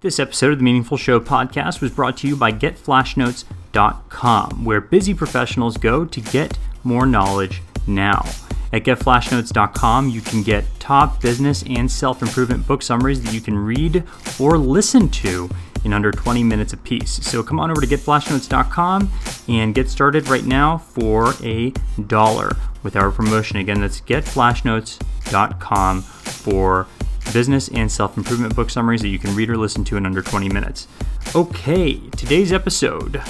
This episode of the Meaningful Show podcast was brought to you by GetFlashNotes.com, where busy professionals go to get more knowledge now. At GetFlashNotes.com, you can get top business and self-improvement book summaries that you can read or listen to in under 20 minutes apiece. So come on over to GetFlashNotes.com and get started right now for $1 with our promotion. Again, that's GetFlashNotes.com for business and self-improvement book summaries that you can read or listen to in under 20 minutes. Okay, today's episode.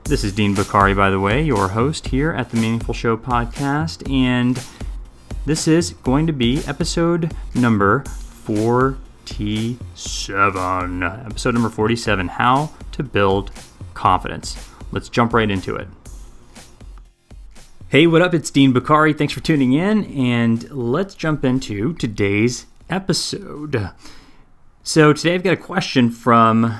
This is Dean Bakari, by the way, your host here at the Meaningful Show podcast, and this is going to be episode number 47. Episode number 47, How to Build Confidence. Let's jump right into it. Hey, what up? It's Dean Bakari. Thanks for tuning in, and let's jump into today's episode. So today I've got a question from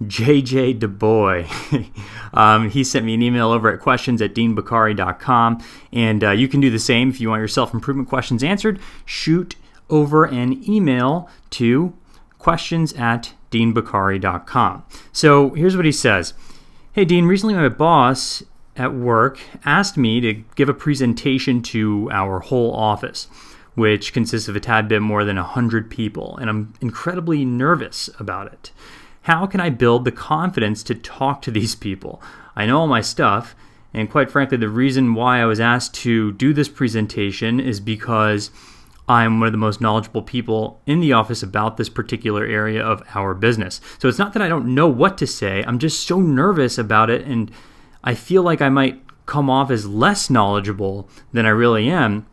JJ DuBois. He sent me an email over at questions@deanbakari.com, and you can do the same if you want your self-improvement questions answered. Shoot over an email to questions@deanbakari.com. So here's what he says. Hey Dean, recently my boss at work asked me to give a presentation to our whole office, which consists of a tad bit more than 100 people, and I'm incredibly nervous about it. How can I build the confidence to talk to these people? I know all my stuff, and quite frankly, the reason why I was asked to do this presentation is because I'm one of the most knowledgeable people in the office about this particular area of our business. So it's not that I don't know what to say, I'm just so nervous about it, and I feel like I might come off as less knowledgeable than I really am,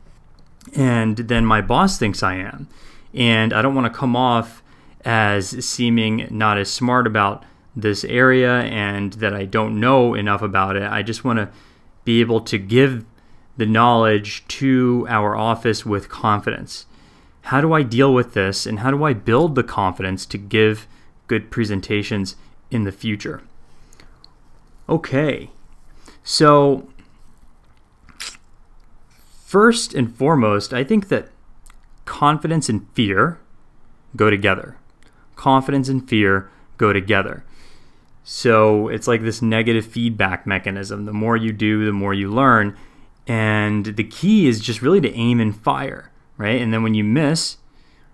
and then my boss thinks I am. And I don't want to come off as seeming not as smart about this area and that I don't know enough about it. I just want to be able to give the knowledge to our office with confidence. How do I deal with this, and how do I build the confidence to give good presentations in the future? Okay, so first and foremost, I think that confidence and fear go together. Confidence and fear go together. So it's like this negative feedback mechanism. The more you do, the more you learn. And the key is just really to aim and fire, right? And then when you miss,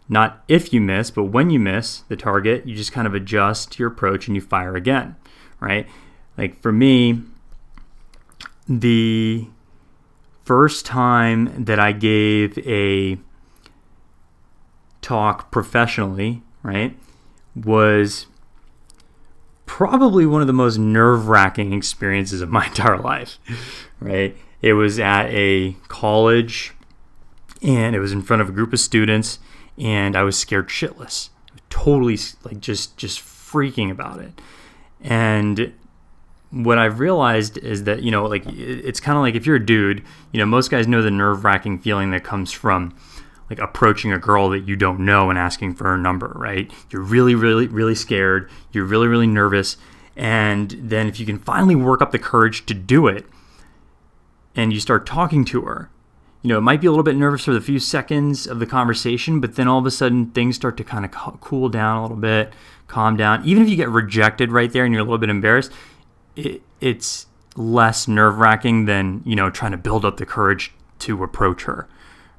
not if you miss, but when you miss the target, you just kind of adjust your approach and you fire again, right? Like for me, the first time that I gave a talk professionally, right, was probably one of the most nerve-wracking experiences of my entire life, right? It was at a college, and it was in front of a group of students, and I was scared shitless, totally like just freaking about it. And what I've realized is that, like it's kind of like if you're a dude, most guys know the nerve-wracking feeling that comes from like approaching a girl that you don't know and asking for her number, right? You're really, really, really scared. You're really, really nervous. And then if you can finally work up the courage to do it and you start talking to her, it might be a little bit nervous for the few seconds of the conversation, but then all of a sudden things start to kind of cool down a little bit, calm down. Even if you get rejected right there and you're a little bit embarrassed, it's less nerve-wracking than, trying to build up the courage to approach her,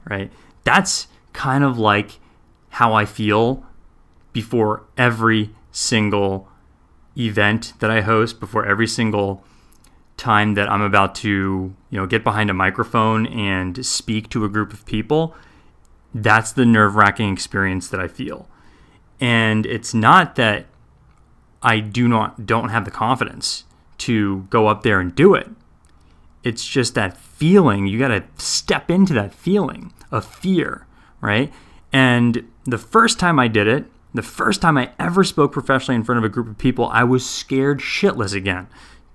right? That's kind of like how I feel before every single event that I host, before every single time that I'm about to, get behind a microphone and speak to a group of people. That's the nerve-wracking experience that I feel. And it's not that I don't have the confidence to go up there and do it. It's just that feeling. You got to step into that feeling of fear, right? And the first time I did it, the first time I ever spoke professionally in front of a group of people, I was scared shitless again.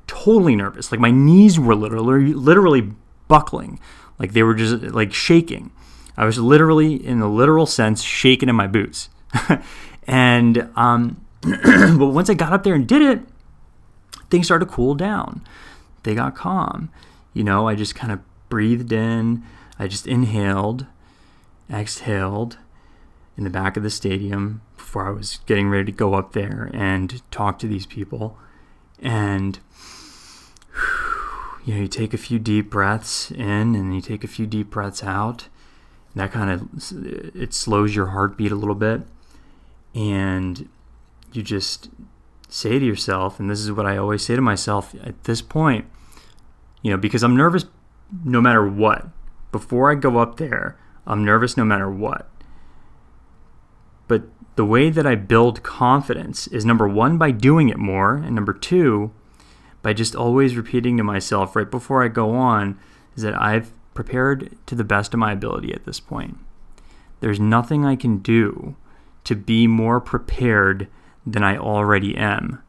Totally nervous. Like my knees were literally buckling. Like they were just like shaking. I was literally, in the literal sense, shaking in my boots. And but once I got up there and did it, things started to cool down. They got calm. I just kind of breathed in. I just inhaled, exhaled in the back of the stadium, before I was getting ready to go up there and talk to these people. And you take a few deep breaths in and you take a few deep breaths out. That kind of, it slows your heartbeat a little bit. And you just say to yourself, and this is what I always say to myself at this point, because I'm nervous no matter what. Before I go up there, I'm nervous no matter what. But the way that I build confidence is, number one, by doing it more, and number two, by just always repeating to myself right before I go on, is that I've prepared to the best of my ability at this point. There's nothing I can do to be more prepared than I already am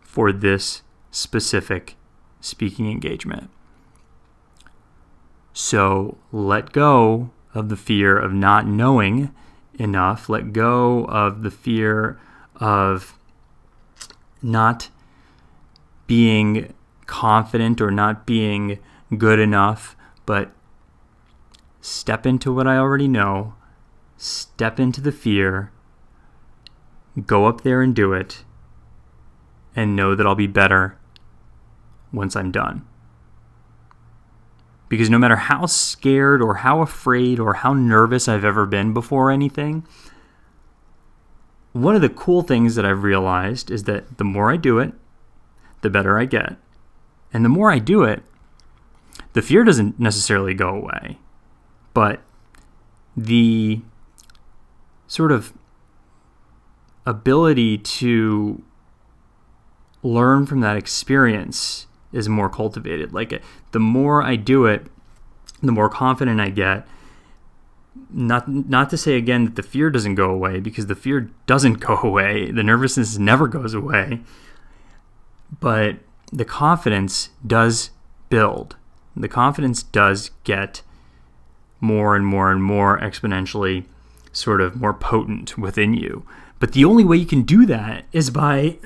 for this specific speaking engagement. So let go of the fear of not knowing enough. Let go of the fear of not being confident or not being good enough, but step into what I already know, step into the fear, go up there and do it, and know that I'll be better once I'm done. Because no matter how scared or how afraid or how nervous I've ever been before anything, one of the cool things that I've realized is that the more I do it, the better I get. And the more I do it, the fear doesn't necessarily go away, but the sort of ability to learn from that experience is more cultivated. The more I do it, the more confident I get. Not to say again that the fear doesn't go away, because the fear doesn't go away. The nervousness never goes away. But the confidence does build. The confidence does get more and more and more exponentially sort of more potent within you. But the only way you can do that is by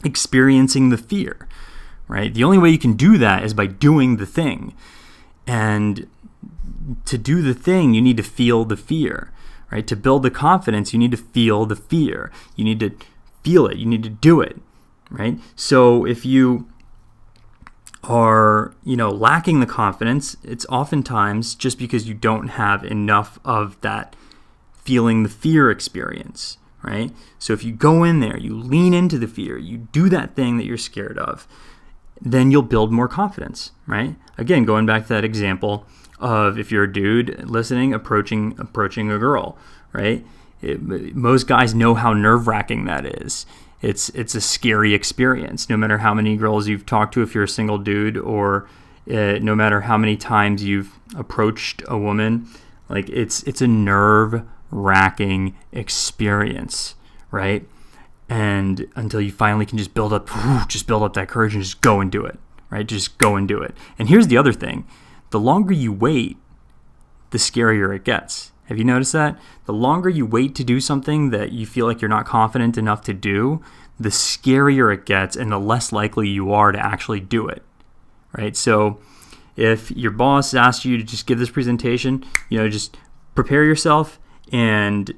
experiencing the fear, right? The only way you can do that is by doing the thing. And to do the thing, you need to feel the fear, right? To build the confidence, you need to feel the fear. You need to feel it. You need to do it, right? So if you are, lacking the confidence, it's oftentimes just because you don't have enough of that feeling the fear experience, right? So if you go in there, you lean into the fear, you do that thing that you're scared of, then you'll build more confidence, right? Again, going back to that example of if you're a dude listening, approaching a girl, right? Most guys know how nerve-wracking that is. It's a scary experience, no matter how many girls you've talked to if you're a single dude, or no matter how many times you've approached a woman. It's a nerve-wracking experience, right? And until you finally can just build up that courage and just go and do it, right? Just go and do it. And here's the other thing. The longer you wait, the scarier it gets. Have you noticed that? The longer you wait to do something that you feel like you're not confident enough to do, the scarier it gets and the less likely you are to actually do it, right? So if your boss asks you to just give this presentation, just prepare yourself and,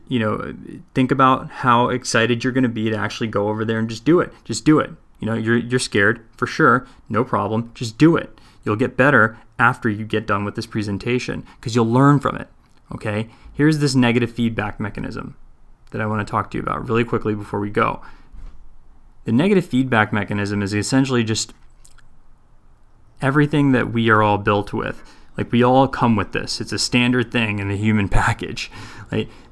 think about how excited you're going to be to actually go over there and just do it. Just do it. You're scared for sure. No problem. Just do it. You'll get better after you get done with this presentation because you'll learn from it. Okay? Here's this negative feedback mechanism that I want to talk to you about really quickly before we go. The negative feedback mechanism is essentially just everything that we are all built with. We all come with this. It's a standard thing in the human package.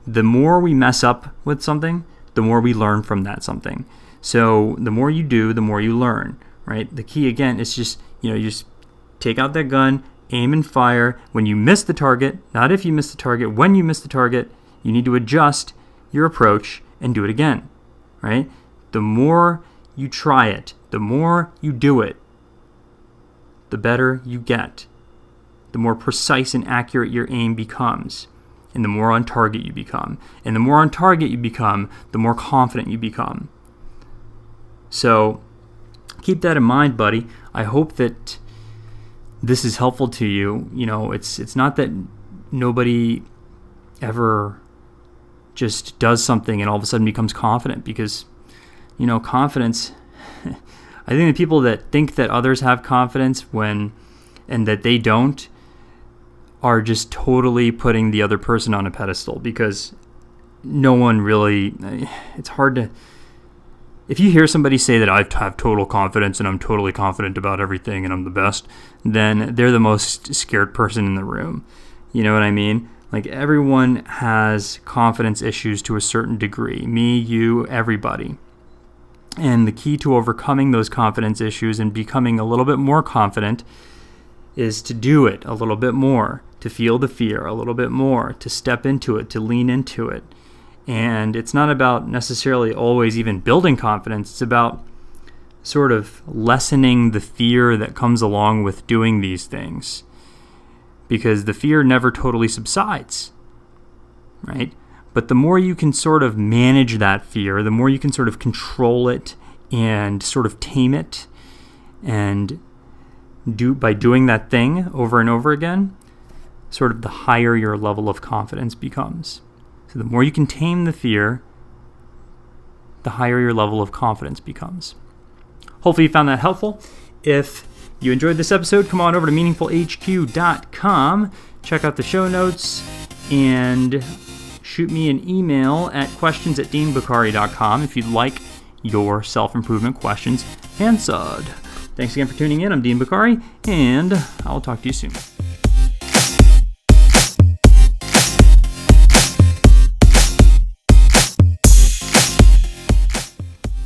The more we mess up with something, the more we learn from that something. So the more you do, the more you learn, right? The key, again, is just, you just take out that gun, aim and fire. When you miss the target, not if you miss the target, when you miss the target, you need to adjust your approach and do it again, right? The more you try it, the more you do it, the better you get. The more precise and accurate your aim becomes, and the more on target you become. And the more on target you become, the more confident you become. So keep that in mind, buddy. I hope that this is helpful to you. It's not that nobody ever just does something and all of a sudden becomes confident, because, confidence, I think the people that think that others have confidence and that they don't are just totally putting the other person on a pedestal, because no one really, it's hard to, if you hear somebody say that I have total confidence and I'm totally confident about everything and I'm the best, then they're the most scared person in the room. You know what I mean? Like, everyone has confidence issues to a certain degree. Me, you, everybody. And the key to overcoming those confidence issues and becoming a little bit more confident is to do it a little bit more, to feel the fear a little bit more, to step into it, to lean into it. And it's not about necessarily always even building confidence. It's about sort of lessening the fear that comes along with doing these things, because the fear never totally subsides, right? But the more you can sort of manage that fear, the more you can sort of control it and sort of tame it, and by doing that thing over and over again, sort of the higher your level of confidence becomes. So the more you can tame the fear, the higher your level of confidence becomes. Hopefully you found that helpful. If you enjoyed this episode, come on over to meaningfulhq.com, check out the show notes, and shoot me an email at questions@deanbukhari.com if you'd like your self-improvement questions answered. Thanks again for tuning in. I'm Dean Bukhari, and I'll talk to you soon.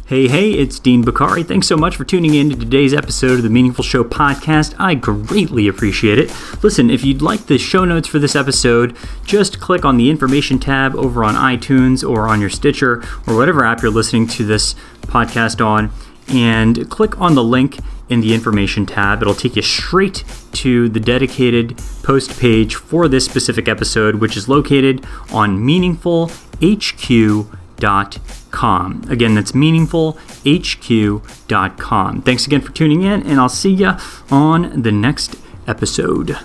Hey, it's Dean Bukhari. Thanks so much for tuning in to today's episode of the Meaningful Show podcast. I greatly appreciate it. Listen, if you'd like the show notes for this episode, just click on the information tab over on iTunes or on your Stitcher or whatever app you're listening to this podcast on, and click on the link in the information tab. It'll take you straight to the dedicated post page for this specific episode, which is located on meaningfulhq.com. Again, that's meaningfulhq.com. Thanks again for tuning in, and I'll see you on the next episode.